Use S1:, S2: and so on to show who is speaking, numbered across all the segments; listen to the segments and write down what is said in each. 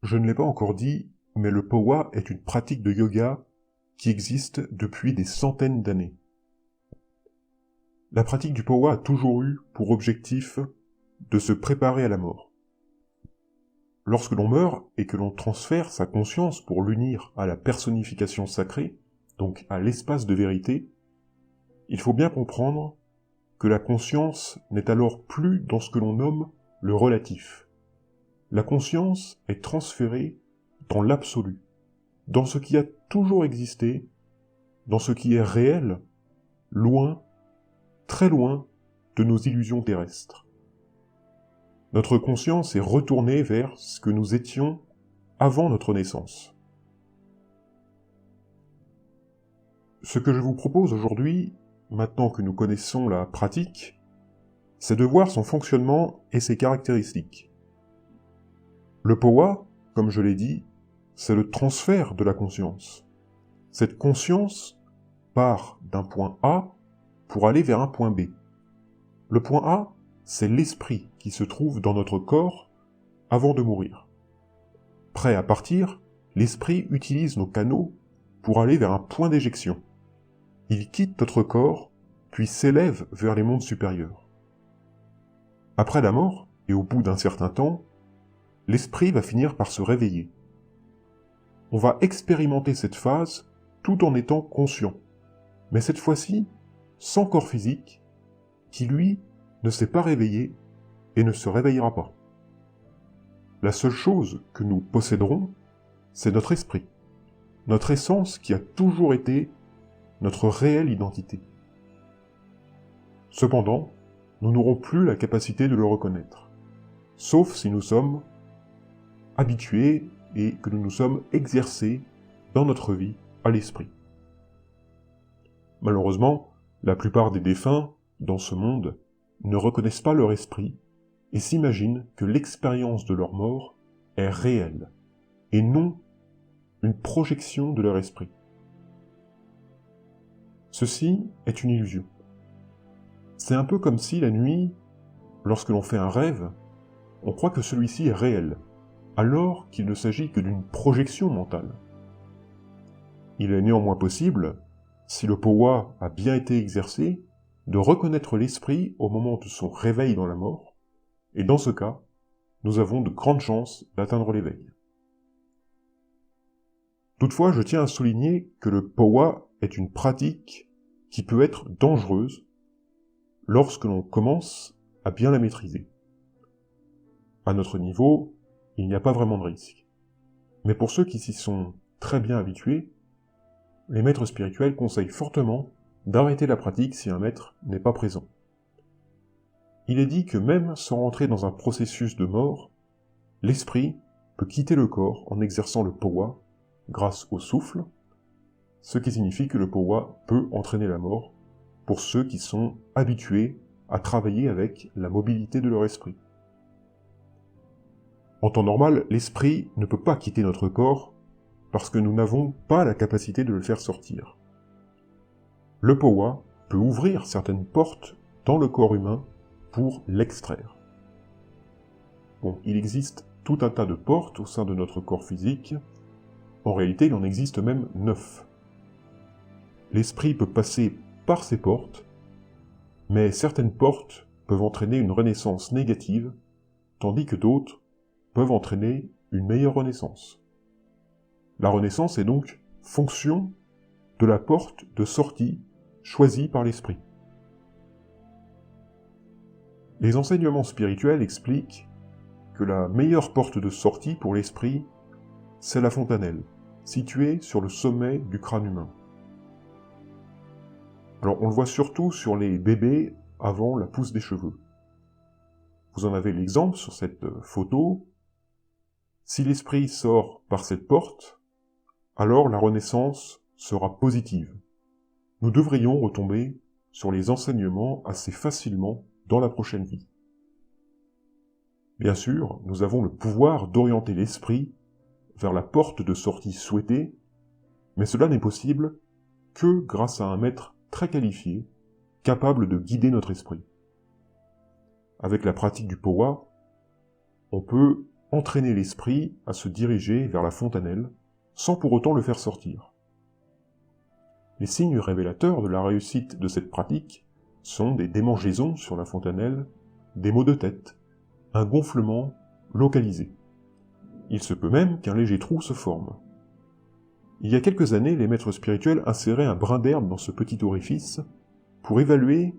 S1: Je ne l'ai pas encore dit, mais le Powa est une pratique de yoga qui existe depuis des centaines d'années. La pratique du Powa a toujours eu pour objectif de se préparer à la mort. Lorsque l'on meurt et que l'on transfère sa conscience pour l'unir à la personnification sacrée, donc à l'espace de vérité, il faut bien comprendre que la conscience n'est alors plus dans ce que l'on nomme le relatif. La conscience est transférée dans l'absolu, dans ce qui a toujours existé, dans ce qui est réel, loin, très loin de nos illusions terrestres. Notre conscience est retournée vers ce que nous étions avant notre naissance. Ce que je vous propose aujourd'hui, maintenant que nous connaissons la pratique, c'est de voir son fonctionnement et ses caractéristiques. Le Powa, comme je l'ai dit, c'est le transfert de la conscience. Cette conscience part d'un point A pour aller vers un point B. Le point A, c'est l'esprit qui se trouve dans notre corps avant de mourir. Prêt à partir, l'esprit utilise nos canaux pour aller vers un point d'éjection. Il quitte notre corps, puis s'élève vers les mondes supérieurs. Après la mort, et au bout d'un certain temps, l'esprit va finir par se réveiller. On va expérimenter cette phase tout en étant conscient, mais cette fois-ci sans corps physique, qui lui ne s'est pas réveillé et ne se réveillera pas. La seule chose que nous posséderons, c'est notre esprit, notre essence qui a toujours été notre réelle identité. Cependant, nous n'aurons plus la capacité de le reconnaître, sauf si nous sommes habitués et que nous nous sommes exercés dans notre vie à l'esprit. Malheureusement, la plupart des défunts, dans ce monde, ne reconnaissent pas leur esprit et s'imaginent que l'expérience de leur mort est réelle, et non une projection de leur esprit. Ceci est une illusion. C'est un peu comme si la nuit, lorsque l'on fait un rêve, on croit que celui-ci est réel, alors qu'il ne s'agit que d'une projection mentale. Il est néanmoins possible, si le Powa a bien été exercé, de reconnaître l'esprit au moment de son réveil dans la mort, et dans ce cas, nous avons de grandes chances d'atteindre l'éveil. Toutefois, je tiens à souligner que le Powa est une pratique qui peut être dangereuse lorsque l'on commence à bien la maîtriser. À notre niveau, il n'y a pas vraiment de risque. Mais pour ceux qui s'y sont très bien habitués, les maîtres spirituels conseillent fortement d'arrêter la pratique si un maître n'est pas présent. Il est dit que même sans rentrer dans un processus de mort, l'esprit peut quitter le corps en exerçant le Powa grâce au souffle, ce qui signifie que le Powa peut entraîner la mort pour ceux qui sont habitués à travailler avec la mobilité de leur esprit. En temps normal, l'esprit ne peut pas quitter notre corps parce que nous n'avons pas la capacité de le faire sortir. Le Powa peut ouvrir certaines portes dans le corps humain pour l'extraire. Bon, il existe tout un tas de portes au sein de notre corps physique. En réalité, il en existe même 9. L'esprit peut passer par ces portes, mais certaines portes peuvent entraîner une renaissance négative, tandis que d'autres peuvent entraîner une meilleure renaissance. La renaissance est donc fonction de la porte de sortie choisie par l'esprit. Les enseignements spirituels expliquent que la meilleure porte de sortie pour l'esprit, c'est la fontanelle, située sur le sommet du crâne humain. Alors on le voit surtout sur les bébés avant la pousse des cheveux. Vous en avez l'exemple sur cette photo. Si l'esprit sort par cette porte, alors la renaissance sera positive. Nous devrions retomber sur les enseignements assez facilement dans la prochaine vie. Bien sûr, nous avons le pouvoir d'orienter l'esprit vers la porte de sortie souhaitée, mais cela n'est possible que grâce à un maître très qualifié, capable de guider notre esprit. Avec la pratique du Powa, on peut entraîner l'esprit à se diriger vers la fontanelle, sans pour autant le faire sortir. Les signes révélateurs de la réussite de cette pratique sont des démangeaisons sur la fontanelle, des maux de tête, un gonflement localisé. Il se peut même qu'un léger trou se forme. Il y a quelques années, les maîtres spirituels inséraient un brin d'herbe dans ce petit orifice pour évaluer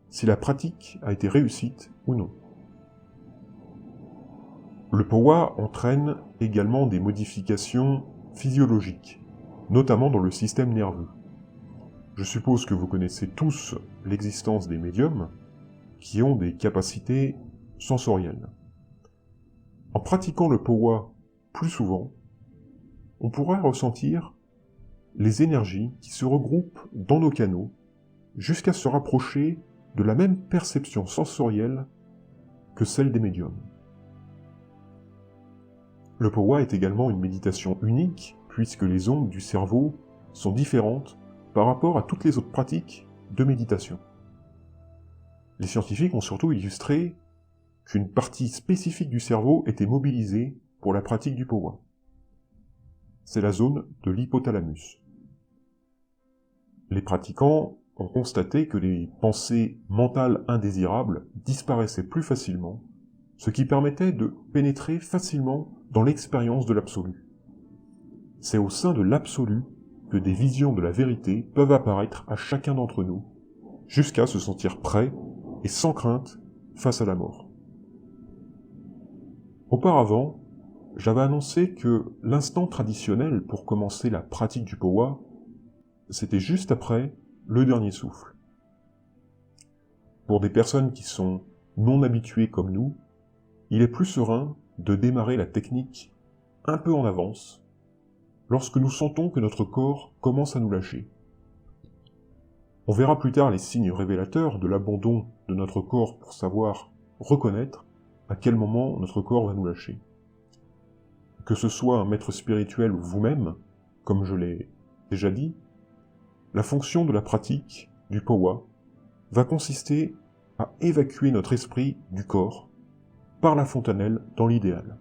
S1: si la pratique a été réussite ou non. Le powa entraîne également des modifications physiologiques, notamment dans le système nerveux. Je suppose que vous connaissez tous l'existence des médiums qui ont des capacités sensorielles. En pratiquant le powa plus souvent, on pourrait ressentir les énergies qui se regroupent dans nos canaux jusqu'à se rapprocher de la même perception sensorielle que celle des médiums. Le powa est également une méditation unique puisque les ondes du cerveau sont différentes par rapport à toutes les autres pratiques de méditation. Les scientifiques ont surtout illustré qu'une partie spécifique du cerveau était mobilisée pour la pratique du powa. C'est la zone de l'hypothalamus. Les pratiquants ont constaté que les pensées mentales indésirables disparaissaient plus facilement, ce qui permettait de pénétrer facilement dans l'expérience de l'absolu. C'est au sein de l'absolu que des visions de la vérité peuvent apparaître à chacun d'entre nous, jusqu'à se sentir prêt et sans crainte face à la mort. Auparavant, j'avais annoncé que l'instant traditionnel pour commencer la pratique du powa, c'était juste après le dernier souffle. Pour des personnes qui sont non habituées comme nous, il est plus serein de démarrer la technique un peu en avance, lorsque nous sentons que notre corps commence à nous lâcher. On verra plus tard les signes révélateurs de l'abandon de notre corps pour savoir reconnaître à quel moment notre corps va nous lâcher. Que ce soit un maître spirituel ou vous-même, comme je l'ai déjà dit, la fonction de la pratique du powa va consister à évacuer notre esprit du corps par la fontanelle dans l'idéal.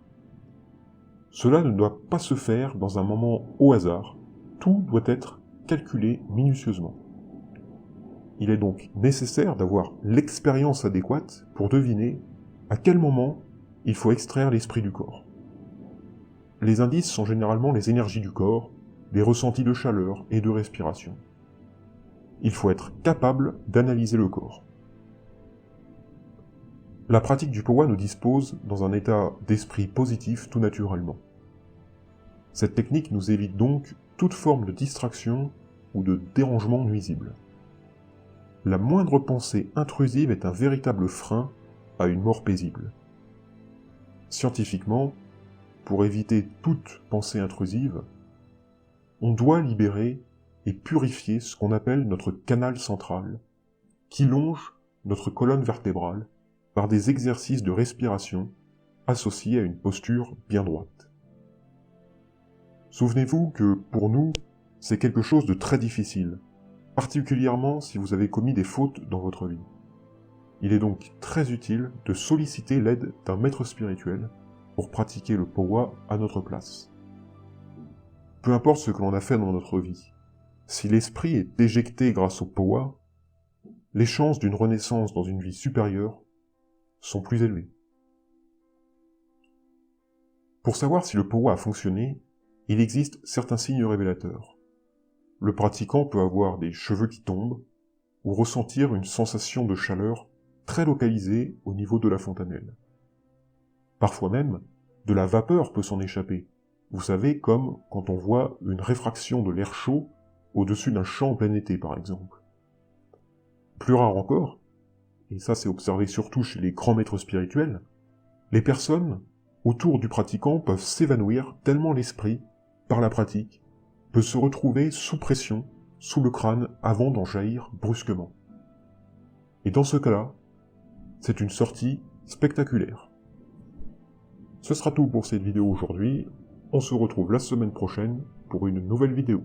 S1: Cela ne doit pas se faire dans un moment au hasard, tout doit être calculé minutieusement. Il est donc nécessaire d'avoir l'expérience adéquate pour deviner à quel moment il faut extraire l'esprit du corps. Les indices sont généralement les énergies du corps, les ressentis de chaleur et de respiration. Il faut être capable d'analyser le corps. La pratique du powa nous dispose dans un état d'esprit positif tout naturellement. Cette technique nous évite donc toute forme de distraction ou de dérangement nuisible. La moindre pensée intrusive est un véritable frein à une mort paisible. Scientifiquement, pour éviter toute pensée intrusive, on doit libérer et purifier ce qu'on appelle notre canal central, qui longe notre colonne vertébrale par des exercices de respiration associés à une posture bien droite. Souvenez-vous que, pour nous, c'est quelque chose de très difficile, particulièrement si vous avez commis des fautes dans votre vie. Il est donc très utile de solliciter l'aide d'un maître spirituel pour pratiquer le powa à notre place. Peu importe ce que l'on a fait dans notre vie, si l'esprit est éjecté grâce au powa, les chances d'une renaissance dans une vie supérieure sont plus élevées. Pour savoir si le powa a fonctionné, il existe certains signes révélateurs. Le pratiquant peut avoir des cheveux qui tombent, ou ressentir une sensation de chaleur très localisée au niveau de la fontanelle. Parfois même, de la vapeur peut s'en échapper. Vous savez, comme quand on voit une réfraction de l'air chaud au-dessus d'un champ en plein été, par exemple. Plus rare encore, et ça c'est observé surtout chez les grands maîtres spirituels, les personnes autour du pratiquant peuvent s'évanouir tellement l'esprit, par la pratique, peut se retrouver sous pression, sous le crâne, avant d'en jaillir brusquement. Et dans ce cas-là, c'est une sortie spectaculaire. Ce sera tout pour cette vidéo aujourd'hui, on se retrouve la semaine prochaine pour une nouvelle vidéo.